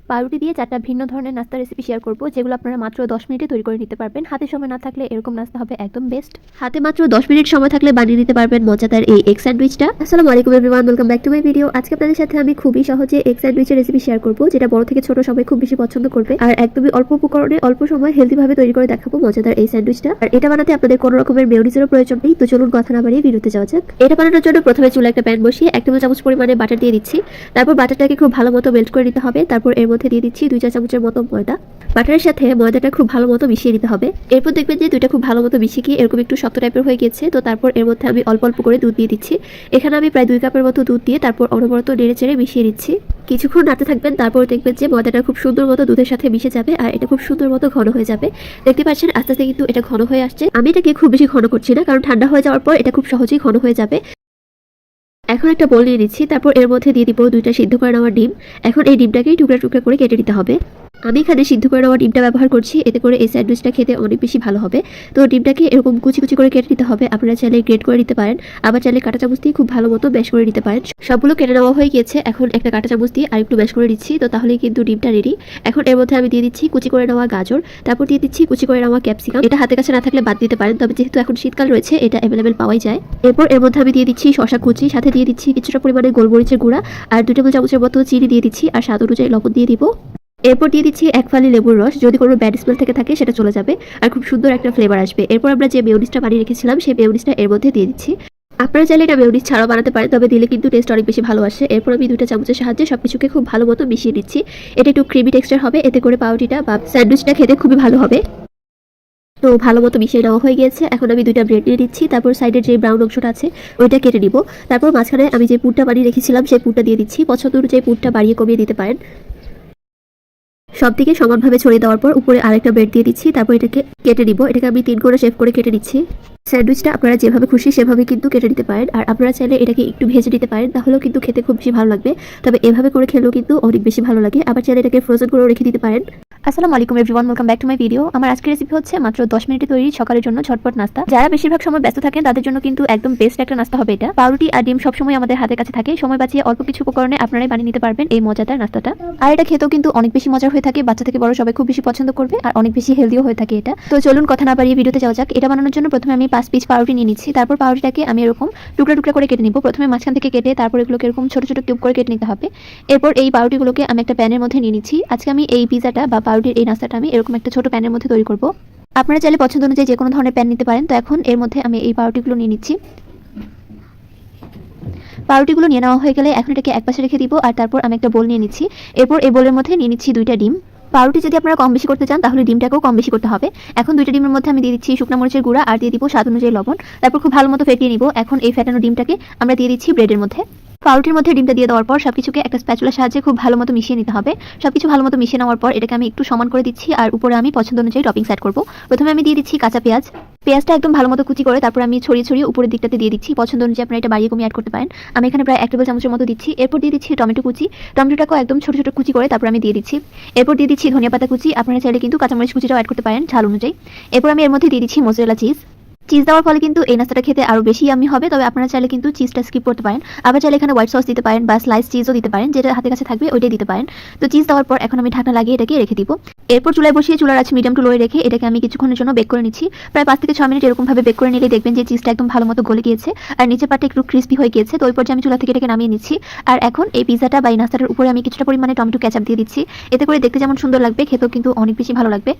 পাউরুটি দিয়ে 4টা ভিন্ন ধরনের নাস্তা রেসিপি শেয়ার করব, যেগুলো আপনারা মাত্র 10 মিনিটে তৈরি করে নিতে পারবেন। হাতে সময় না থাকলে এরকম নাস্তা হবে একদম বেস্ট। হাতে মাত্র 10 মিনিট সময় থাকলে বানিয়ে নিতে পারবেন মজাদার এই এগ স্যান্ডউইচটা। আসসালামু আলাইকুম everyone, welcome back to my video. আজকে আপনাদের সাথে আমি খুবই সহজে এগ স্যান্ডউইচের রেসিপি শেয়ার করব, যেটা বড় থেকে ছোট সবাই খুব বেশি পছন্দ করবে। আর একদমই অল্প উপকরণে অল্প সময় হেলদি ভাবে তৈরি করে দেখাবো মজাদার এই স্যান্ডউইচটা। আর এটা বানাতে আপনাদের কোনো রকমের মেয়োনিজেরও প্রয়োজন নেই। তো চলুন কথা না বাড়িয়ে ভিডিওতে যাওয়া যাক। এটা বানানোর জন্য প্রথমে চুলায় একটা প্যান বসিয়ে 1 টেবিল চামচ পরিমাণে বাটার দিয়ে দিচ্ছি। তারপর বাটারটাকে খুব ভালো মতো মেল্ট করে নিতে হবে। তারপর এর মধ্যে দিয়ে দিচ্ছি 2 চা চামচের মতো ময়দা। বাটারের সাথে ময়দাটা খুব ভালো মতো মিশিয়ে নিতে হবে। এরপর দেখবেন যে দুইটা খুব ভালো মতো মিশিয়ে গিয়ে এরকম একটু শক্ত টাইপের হয়ে গেছে। তো তারপর এর মধ্যে আমি অল্প অল্প করে দুধ দিয়ে দিচ্ছি। এখানে আমি প্রায় 2 কাপের মতো দুধ দিয়ে তারপর অনবরত নেড়ে চেড়ে মিশিয়ে নিচ্ছি। কিছুক্ষণ নাড়তে থাকবেন। তারপর দেখবেন যে ময়দাটা খুব সুন্দর মতো দুধের সাথে মিশে যাবে আর এটা খুব সুন্দর মতো ঘন হয়ে যাবে। দেখতে পাচ্ছেন আস্তে আস্তে কিন্তু এটা ঘন হয়ে আসছে। আমি এটাকে খুব বেশি ঘন করছি না, কারণ ঠান্ডা হয়ে যাওয়ার পর এটা খুব সহজেই ঘন হয়ে যাবে। এখন একটা বোল নিয়ে নিচ্ছি। তারপর এর মধ্যে দিয়ে দিব 2টা সিদ্ধ করে নেওয়া ডিম। এখন এই ডিমটাকে টুকরা টুকরা করে কেটে দিতে হবে। আমি এখানে সিদ্ধ করে নেওয়া ডিমটা ব্যবহার করছি, এতে করে এই স্যান্ডউইচটা খেতে অনেক বেশি ভালো হবে। তো ডিমটাকে এরকম কুচি কুচি করে কেটে নিতে হবে। আপনারা চাইলে গ্রেট করে নিতে পারেন, আবার চাইলে কাঁটা চামচ দিয়ে খুব ভালো মতো ম্যাশ করে নিতে পারেন। সবগুলো কেটে নেওয়া হয়ে গিয়েছে। এখন একটা কাঁটা চামচ দিয়ে আর একটু ম্যাশ করে দিচ্ছি। তো তাহলেই কিন্তু ডিমটা রেডি। এখন এর মধ্যে আমি দিয়ে দিচ্ছি কুচি করে নেওয়া গাজর, তারপর দিয়ে দিচ্ছি কুচি করে নেওয়া ক্যাপসিকাম। এটা হাতের কাছে না থাকলে বাদ দিতে পারেন, তবে যেহেতু এখন শীতকাল রয়েছে এটা অ্যাভেলেবেল পাওয়াই যায়। এরপর এর মধ্যে আমি দিয়ে দিচ্ছি শসা কুচি, সাথে দিয়ে দিচ্ছি কিছুটা পরিমাণে গোলমরিচের গুঁড়া আর 2 টেবিল চামচের মতো চিনি দিয়ে দিচ্ছি আর স্বাদ অনুযায়ী লবণ দিয়ে দিব। এরপর দিয়ে দিচ্ছি 1 ফালি লেবুর রস, যদি কোনো ব্যাড স্মেল থেকে থাকে সেটা চলে যাবে আর খুব সুন্দর একটা ফ্লেভার আসবে। এরপর আমরা যে মেয়োনিজটা বানিয়ে রেখেছিলাম সেই মেয়োনিজটা এর মধ্যে দিয়ে দিচ্ছি। আপনারা চাইলে এটা মেয়োনিজ ছাড়াও বানাতে পারেন, তবে দিলে কিন্তু টেস্ট অনেক বেশি ভালো আসে। এরপর আমি 2টা চামচের সাহায্যে সবকিছুকে খুব ভালো মতো মিশিয়ে দিচ্ছি। এটা একটু ক্রিমি টেক্সচার হবে, এতে করে পাউরুটিটা বা স্যান্ডউইচটা খেতে খুবই ভালো হবে। তো ভালো মতো মিশিয়ে নেওয়া হয়ে গিয়েছে। এখন আমি 2টা ব্রেড নিয়ে নিচ্ছি। তারপর সাইডের যে ব্রাউন অংশটা আছে ওইটা কেটে নিব। তারপর মাঝখানে আমি যে পুরটা বানিয়ে রেখেছিলাম সেই পুরটা দিয়ে দিচ্ছি। পছন্দ অনুযায়ী পুরটা বাড়িয়ে কমিয়ে দিতে পারেন। সব দিকে সমানভাবে ছড়িয়ে দেওয়ার পর উপরে আরেকটা ব্রেড দিয়ে দিচ্ছি। তারপর এটাকে কেটে নিব। এটাকে আমি 3 করে শেপ করে কেটে নিচ্ছি। স্যান্ডউইচটা আপনারা যেভাবে খুশি সেভাবে কিন্তু কেটে নিতে পারেন। আর আপনারা চাইলে এটাকে একটু ভেজে নিতে পারেন, তাহলেও কিন্তু খেতে খুব বেশি ভালো লাগবে। তবে এভাবে করে খেলেও কিন্তু অনেক বেশি ভালো লাগে। আবার চাইলে এটাকে ফ্রোজেন করেও রেখে দিতে পারেন। আসসালামু আলাইকুম everyone, welcome back to my video. আমার আজকের রেসিপি হচ্ছে মাত্র 10 মিনিটে তৈরি সকালের জন্য ঝটপট নাস্তা। যারা বেশিরভাগ সময় ব্যস্ত থাকেন তাদের জন্য কিন্তু একদম বেস্ট একটা নাস্তা হবে এটা। পাউরুটি আর ডিম সবসময় আমাদের হাতের কাছে থাকে, সময় বাঁচিয়ে অল্প কিছু উপকরণে আপনারাই বানিয়ে নিতে পারবেন এই মজাদার নাস্তাটা। আর এটা খেতেও কিন্তু অনেক বেশি মজার হয়ে থাকে, বাচ্চা থেকে বড় সবাই খুব বেশি পছন্দ করবে আর অনেক বেশি হেলদিও হয়ে থাকে এটা। তো চলুন কথা না বাড়িয়ে ভিডিওতে যাওয়া যাক। এটা বানানোর জন্য প্রথমে আমি 5 পিস পাউরুটি নিয়ে নিচ্ছি। তারপর পাউরুটিটাকে আমি এরকম টুকরা টুকরা করে কেটে নিব। প্রথমে মাঝখান থেকে কেটে তারপর এগুলোকে এরকম ছোট ছোট কিউব করে কেটে নিতে হবে। এরপর এই পাউরুটিগুলোকে আমি একটা প্যানের মধ্যে নিয়ে নিচ্ছি। আজকে আমি এই পিজাটা বা পাউরুটির এই নাস্তাটা আমি এরকম একটা ছোট প্যানের মধ্যে তৈরি করব। আপনারা চাইলে পছন্দ অনুযায়ী যে কোনো ধরনের প্যান নিতে পারেন। তো এখন এর মধ্যে আমি এই পাউরুটিগুলো নিয়ে নিচ্ছি। পাউরুটিগুলো নিয়ে নেওয়া হয়ে গেলে এখন এটাকে একপাশে রেখে দিব। আর তারপর আমি একটা বোল নিয়ে নিচ্ছি। এরপর এই বোলের মধ্যে নিয়ে নিচ্ছি 2টা ডিম। পাউরুটি যদি আপনারা কম বেশি করতে চান তাহলে ডিমটাকেও কম বেশি করতে হবে। এখন 2টা ডিমের মধ্যে আমি দিয়ে দিচ্ছি শুকনো মরিচের গুঁড়া আর দিয়ে দিব স্বাদ অনুযায়ী লবণ। তারপর খুব ভালো মতো ফেটিয়ে নিব। এখন এই ফেটানো ডিমটাকে আমরা দিয়ে দিচ্ছি ব্রেডের মধ্যে। পাউরুটির মধ্যে ডিমটা দিয়ে দেওয়ার পর সবকিছুকে একটা স্প্যাচুলার সাহায্যে খুব ভালো মতো মিশিয়ে নিতে হবে। সবকিছু ভালো মতো মিশিয়ে নেওয়ার পর এটাকে আমি একটু সমান করে দিচ্ছি আর উপরে আমি পছন্দ অনুযায়ী টপিংস অ্যাড করব। প্রথমে আমি দিয়ে দিচ্ছি কাঁচা পেঁয়াজ। পেঁয়াজটা একদম ভালো মতো কুচি করে তারপর আমি ছড়িয়ে ছড়িয়ে উপরের দিকটাতে দিয়ে দিচ্ছি। পছন্দ অনুযায়ী আপনারা এটা বাড়িয়ে কমিয়ে অ্যাড করতে পারেন। আমি এখানে প্রায় 1 টেবিল চামচের মতো দিচ্ছি। এরপর দিয়ে দিচ্ছি টমেটো কুচি। টমেটোটাকেও একদম ছোট ছোট কুচি করে তারপর আমি দিয়ে দিচ্ছি। এরপর দিয়ে দিচ্ছি ধনিয়া পাতা কুচি। আপনারা চাইলে কিন্তু কাঁচামরিচ কুচিটাও অ্যাড করতে পারেন ঝাল অনুযায়ী। এরপর আমি এর মধ্যে দিয়ে দিচ্ছি মোজারেলা চিজ। চিজ দেওয়ার ফলে কিন্তু এই নাস্তাটা খেতে আরো বেশি ইয়াম্মি হবে। তবে আপনারা চাইলে কিন্তু চিজটা স্কিপ করতে পারেন। আবার চাইলে এখানে হোয়াইট সস দিতে পারেন বা স্লাইস চিজও দিতে পারেন, যেটা হাতের কাছে থাকবে ওইটাই দিতে পারেন। তো চিজ দেওয়ার পর এখন আমি ঢাকনা লাগিয়ে এটাকে রেখে দিব। এরপর চুলায় বসিয়ে চুলার আঁচ মিডিয়াম টু লোয়ে রেখে এটাকে আমি কিছুক্ষণের জন্য বেক করে নিচ্ছি। প্রায় 5 থেকে 6 মিনিট এরকম ভাবে বেক করে নিলে দেখবেন যে চিজটা একদম ভালো মতো গলে গিয়েছে আর নিচের পাটটা একটু ক্রিস্পি হয়ে গিয়েছে। তো ওই পর্যায়ে আমি চুলা থেকে এটাকে নামিয়ে নিচ্ছি। আর এখন এই পিজাটা বা এই নাস্তাটার উপরে আমি কিছুটা পরিমাণে টমেটো কেচাপ দিয়ে দিচ্ছি। এতে করে দেখতে যেমন সুন্দর লাগবে, খেতেও কিন্তু অনেক বেশি ভালো লাগবে।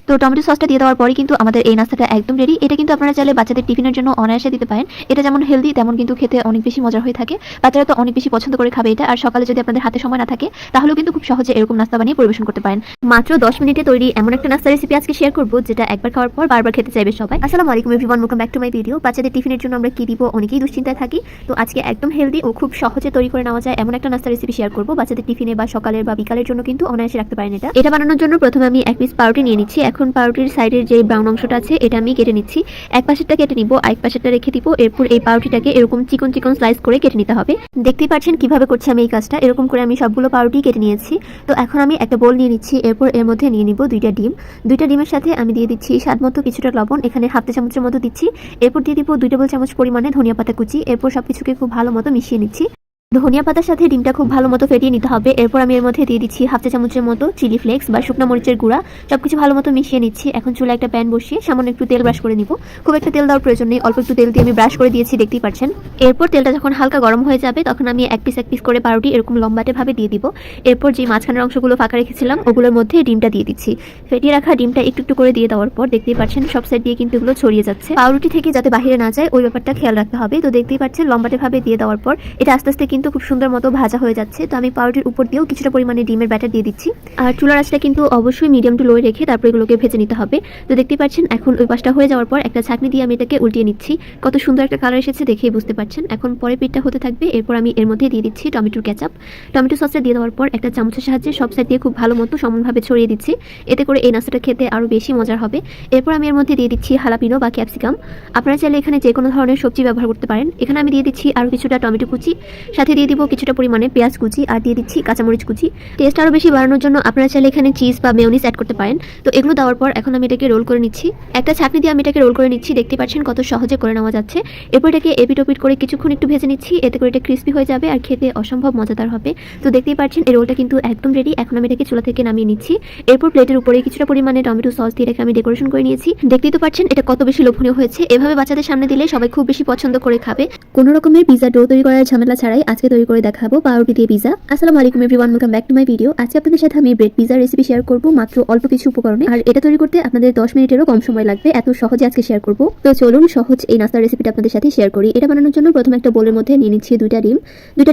তো টমেটো সসটা দিয়ে দেওয়ার পরে কিন্তু আমাদের এই নাস্তাটা একদম রেডি। এটা কিন্তু আপনারা চাইলে বাচ্চাদের টিফিনের জন্য অনায়াসে দিতে পারেন। এটা যেমন হেলদি তেমন কিন্তু খেতে অনেক বেশি মজার হয়ে থাকে। বাচ্চারা তো অনেক বেশি পছন্দ করে খাবে এটা। আর সকালে যদি আপনাদের হাতে সময় না থাকে তাহলেও কিন্তু খুব সহজে এরকম নাস্তা বানিয়ে পরিবেশন করতে পারেন। মাত্র 10 মিনিটে তৈরি এমন একটা নাস্তা রেসিপি আজকে শেয়ার করব, যেটা একবার খাওয়ার পর বারবার খেতে চাইবে সবাই। আসসালামু আলাইকুম everyone, welcome back to my video. বাচ্চাদের টিফিনের জন্য আমরা কি দিব অনেকেই দুশ্চিন্তায় থাকি। তো আজকে একদম হেলদি ও খুব সহজে তৈরি করে নেওয়া যায় এমন একটা নাস্তা রেসিপি শেয়ার করব। বাচ্চাদের টিফিনে বা সকালের বা বিকালের জন্য কিন্তু অনায়াসে রাখতে পারেন এটা। এটা বানানোর জন্য প্রথমে আমি 1 পিস পাউরুটি নিয়ে নিচ্ছি। এখন পাউরুটির সাইডের যে ব্রাউন অংশটা আছে এটা আমি কেটে নিচ্ছি। এক পাশেরটা কেটে নিব, আরেক পাশেরটা রেখে দিব। এরপর এই পাউরুটিটাকে এরকম চিকন চিকন স্লাইস করে কেটে নিতে হবে। দেখতেই পাচ্ছেন কিভাবে করছি আমি এই কাজটা। এরকম করে আমি সবগুলো পাউরুটি কেটে নিয়েছি। তো এখন আমি একটা বোল নিয়ে নিচ্ছি। এরপর এর মধ্যে নিয়ে নিব 2টা ডিম। 2টা ডিমের সাথে আমি দিয়ে দিচ্ছি স্বাদ মতো কিছুটা লবণ, এখানে হাফ চা চামচের মতো দিচ্ছি। এরপর দিয়ে দিব 2 টেবিল চামচ পরিমাণে ধনিয়া পাতা কুচি। এরপর সবকিছুকে খুব ভালো মতো মিশিয়ে নিচ্ছি। ধনিয়া পাতার সাথে ডিমটা খুব ভালো মতো ফেটিয়ে নিতে হবে। এরপর আমি এর মধ্যে দিয়ে দিচ্ছি হাফ চা চামচের মতো চিলি ফ্লেক্স বা শুকনো মরিচের গুঁড়া। সবকিছু ভালো মতো মিশিয়ে নিচ্ছি। এখন চুলায় একটা প্যান বসিয়ে সামান্য একটু তেল ব্রাশ করে নিব। খুব একটা তেল দেওয়ার প্রয়োজন নেই, অল্প একটু তেল দিয়ে আমি ব্রাশ করে দিয়েছি, দেখতেই পাচ্ছেন। এরপর তেলটা যখন হালকা গরম হয়ে যাবে তখন আমি এক পিস করে পাউরুটি এরকম লম্বাটে ভাবে দিয়ে দিব। এরপর যে মাঝখানের অংশগুলো ফাঁকা রেখেছিলাম ওগুলোর মধ্যে ডিমটা দিয়ে দিচ্ছি। ফেটিয়ে রাখা ডিমটা একটু একটু করে দিয়ে দেওয়ার পর দেখতেই পাচ্ছেন সব সাইড দিয়ে কিন্তু এগুলো ছড়িয়ে যাচ্ছে। পাউরুটি থেকে যাতে বাইরে না যায় ওই ব্যাপারটা খেয়াল রাখতে হবে। তো দেখতেই পাচ্ছেন লম্বাটে ভাবে দিয়ে দেওয়ার পর এটা আস্তে আস্তে কিন্তু খুব সুন্দর মতো ভাজা হয়ে যাচ্ছে। তো আমি পাউরুটির উপর দিয়েও কিছুটা পরিমাণে ডিমের ব্যাটার দিয়ে দিচ্ছি। আর চুলার আঁচটা কিন্তু অবশ্যই মিডিয়াম টু লো রেখে তারপর এগুলোকে ভেজে নিতে হবে। তো দেখতেই পাচ্ছেন এখন ওই পাশটা হয়ে যাওয়ার পর একটা ছাঁকনি দিয়ে আমি এটাকে উল্টিয়ে নিচ্ছি। কত সুন্দর একটা কালার এসেছে দেখেই বুঝতে পারছেন। এখন পরে পিঠটা হতে থাকবে। এরপর আমি এর মধ্যে দিয়ে দিচ্ছি টমেটোর কেচাপ। টমেটো সসটা দিয়ে দেওয়ার পর একটা চামচের সাহায্যে সব সাইড দিয়ে খুব ভালো মতো সমানভাবে ছড়িয়ে দিচ্ছি। এতে করে এই নাস্তাটা খেতে আরও বেশি মজার হবে। এরপর আমি এর মধ্যে দিয়ে দিচ্ছি হালাপিনো বা ক্যাপসিকাম। আপনারা চাইলে এখানে যে কোনো ধরনের সবজি ব্যবহার করতে পারেন। এখানে আমি দিয়ে দিচ্ছি আরও কিছুটা টমেটো কুচি, সাথে দিয়ে দিব কিছুটা পরিমাণে পেঁয়াজ কুচি আর দিয়ে দিচ্ছি কাঁচামরিচ কুচি। টেস্ট আরও বেশি বাড়ানোর জন্য আপনারা চাইলে এখানে চিজ বা মেয়োনিজ অ্যাড করতে পারেন। তো এগুলো দেওয়ার পর এখন আমি এটাকে রোল করে নিচ্ছি। একটা ছাঁকনি দিয়ে আমি এটাকে রোল করে নিচ্ছি। দেখতে পাচ্ছেন কত সহজে করে নেওয়া যাচ্ছে। এরপর এটাকে এপিট ওপিট করে কিছুক্ষণ একটু ভেজে নিচ্ছি। এতে করে এটা ক্রিস্পি হয়ে যাবে আর খেতে অসম্ভব মজাদার হবে। তো দেখতেই পাচ্ছেন এই রোলটা কিন্তু একদম রেডি। এখন আমি এটাকে চুলা থেকে নামিয়ে নিচ্ছি। এরপর প্লেটের উপরে কিছুটা পরিমাণে টমেটো সস দিয়ে রেখে আমি ডেকোরেশন করে নিয়েছি। দেখতেই তো পাচ্ছেন এটা কত বেশি লোভনীয় হয়েছে। এভাবে বাচ্চাদের সামনে দিলে সবাই খুব বেশি পছন্দ করে খাবে। কোনো রকমের পিজা ডো তৈরি করার ঝামেলা ছাড়াই আজকে তৈরি করে দেখাবো পাউরুটি দিয়ে পিজা। আসসালামু আলাইকুম everyone, welcome back to my video. আজকে আপনাদের সাথে আমি ব্রেড পিজা রেসিপি শেয়ার করব মাত্র অল্প কিছু উপকরণে। আর এটা তৈরি করতে আপনাদের 10 মিনিটেরও কম সময় লাগবে, এত সহজে আজকে শেয়ার করব। তো চলুন সহজ এই নাস্তার রেসিপিটা আপনাদের সাথে শেয়ার করি। এটা বানানোর জন্য প্রথমে একটা বোলের মধ্যে নিয়ে নিচ্ছি দুইটা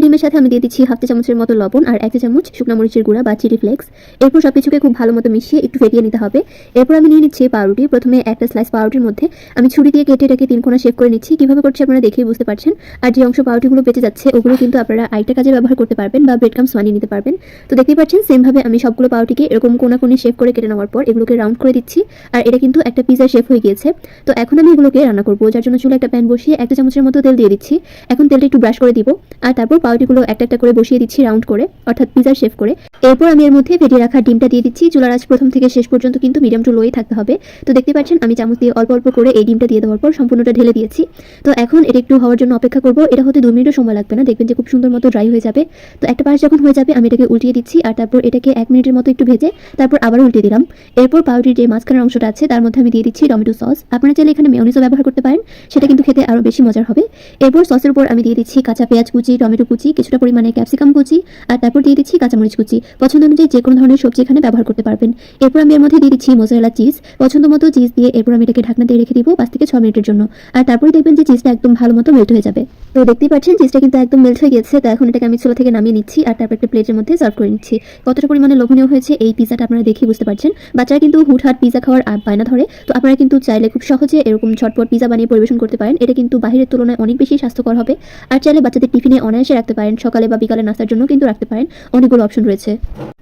ডিমের সাথে আমি দিয়ে দিচ্ছি হাফ চা চামচের মতো লবণ আর 1 চা চামচ শুকনো মরিচের গুঁড়া বা চিলি ফ্লেক্স। এরপর সবকিছুকে খুব ভালো মতো মিশিয়ে একটু ফেটিয়ে নিতে হবে। এরপর আমি নিয়ে নিচ্ছি পাউরুটি। প্রথমে একটা স্লাইস পাউরুটির মধ্যে আমি ছুরি দিয়ে কেটে এটাকে 3 কোণা শেপ করে নিচ্ছি। কিভাবে করছি আপনারা দেখেই বুঝতে পারছেন। আর যে অংশ পাউরুটিগুলো বেঁচে যাচ্ছে ওগুলো কিন্তু আপনারা আরেকটা কাজে ব্যবহার করতে পারবেন বা ব্রেড ক্রাম্বস বানিয়ে নিতে পারবেন। তো দেখতেই পাচ্ছেন সেম ভাবে আমি সবগুলো পাউরুটিকে এরকম কোণে শেপ করে কেটে নেওয়ার পর এগুলোকে রাউন্ড করে দিচ্ছি। আর এটা কিন্তু একটা পিজার শেপ হয়ে গিয়েছে। তো এখন আমি এগুলোকে রান্না করবো, যার জন্য চুলে একটা প্যান বসিয়ে 1 চা চামচের মতো তেল দিয়ে দিচ্ছি। এখন তেলটা একটু ব্রাশ করে দিব আর তারপর পাউরুটিগুলো একটা একটা করে বসিয়ে দিচ্ছি রাউন্ড করে, অর্থাৎ পিজার শেপ করে। এরপর আমি এর মধ্যে ফেটিয়ে রাখা ডিমটা দিয়ে দিচ্ছি। চুলার আঁচ প্রথম থেকে শেষ পর্যন্ত কিন্তু মিডিয়াম টু লোই থাকতে হবে। তো দেখতে পাচ্ছেন আমি চামচ দিয়ে অল্প অল্প করে এই ডিমটা দিয়ে দেওয়ার পর সম্পূর্ণটা ঢেলে দিয়েছি। তো এখন এটা একটু হওয়ার জন্য অপেক্ষা করব। এটা হতে 2 মিনিটও সময় লাগবে না, দেখবেন যে খুব সুন্দর মতো ড্রাই হয়ে যাবে। তো একটা পাশ যখন হয়ে যাবে আমি এটাকে উল্টিয়ে দিচ্ছি আর তারপর এটাকে 1 মিনিটের মতো একটু ভেজে তারপর আবার উল্টে দিলাম। এরপর পাউরুটির যে মাঝখানের অংশটা আছে তার মধ্যে আমি দিয়ে দিচ্ছি টমেটো সস। আপনারা চাইলে এখানে মেয়োনিজও ব্যবহার করতে পারেন, সেটা কিন্তু খেতে আরও বেশি মজার হবে। এরপর সসের উপর আমি দিয়ে দিচ্ছি কাঁচা পেঁয়াজ কুচি, টমেটো কুচি, কিছুটা পরিমাণে ক্যাপসিকাম কুচি আর তারপর দিয়ে দিচ্ছি কাঁচামরিচ কুচি। পছন্দ অনুযায়ী যে কোনো ধরনের সবজি এখানে ব্যবহার করতে পারবেন। এরপর আমি এর মধ্যে দিয়ে দিচ্ছি মোজারেলা চিজ, পছন্দ মতো চিজ দিয়ে এরপর আমি এটাকে ঢাকনা দিয়ে রেখে দিব 5 থেকে 6 মিনিটের জন্য। আর তারপরে দেখবেন যে চিজটা একদম ভালো মতো মেল্ট হয়ে যাবে। তো দেখতেই পাচ্ছেন চিজটা কিন্তু একদম মেল্ট হয়ে গেছে। তো এখন এটাকে আমি চুলা থেকে নামিয়ে নিচ্ছি আর তারপর একটা প্লেটের মধ্যে সার্ভ করে নিচ্ছি। কতটা পরিমাণে লোভনীয় হয়েছে এই পিজাটা আপনারা দেখেই বুঝতে পারছেন। বাচ্চারা কিন্তু হুটহাট পিজা খাওয়ার বায়না ধরে। তো আপনারা কিন্তু চাইলে খুব সহজে এরকম ঝটপট পিজা বানিয়ে পরিবেশন করতে পারেন। এটা কিন্তু বাহিরের তুলনায় অনেক বেশি স্বাস্থ্যকর হবে। আর চাইলে বাচ্চাদের টিফিনে অনায়াসে রাখতে পারেন, সকালে বা বিকালে নাস্তার জন্য কিন্তু রাখতে পারেন। অনেকগুলো অপশন রয়েছে।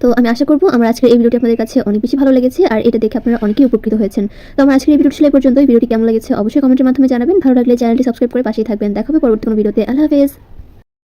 তো আমি আশা করবো আমার আজকের এই ভিডিওটি আপনাদের কাছে অনেক বেশি ভালো লেগেছে আর এটা দেখে আপনারা অনেকেই উপকৃত হয়েছেন। তো আমার আজকের এই ভিডিওটি ছিল এই পর্যন্ত। ভিডিওটি কেমন লেগেছে অবশ্যই কমেন্টের মাধ্যমে জানাবেন। ভালো লাগলে চ্যানেলটি সাবস্ক্রাইব করে পাশেই থাকবেন। দেখা হবে পরবর্তী কোনো ভিডিওতে। আল্লাহ হাফেজ।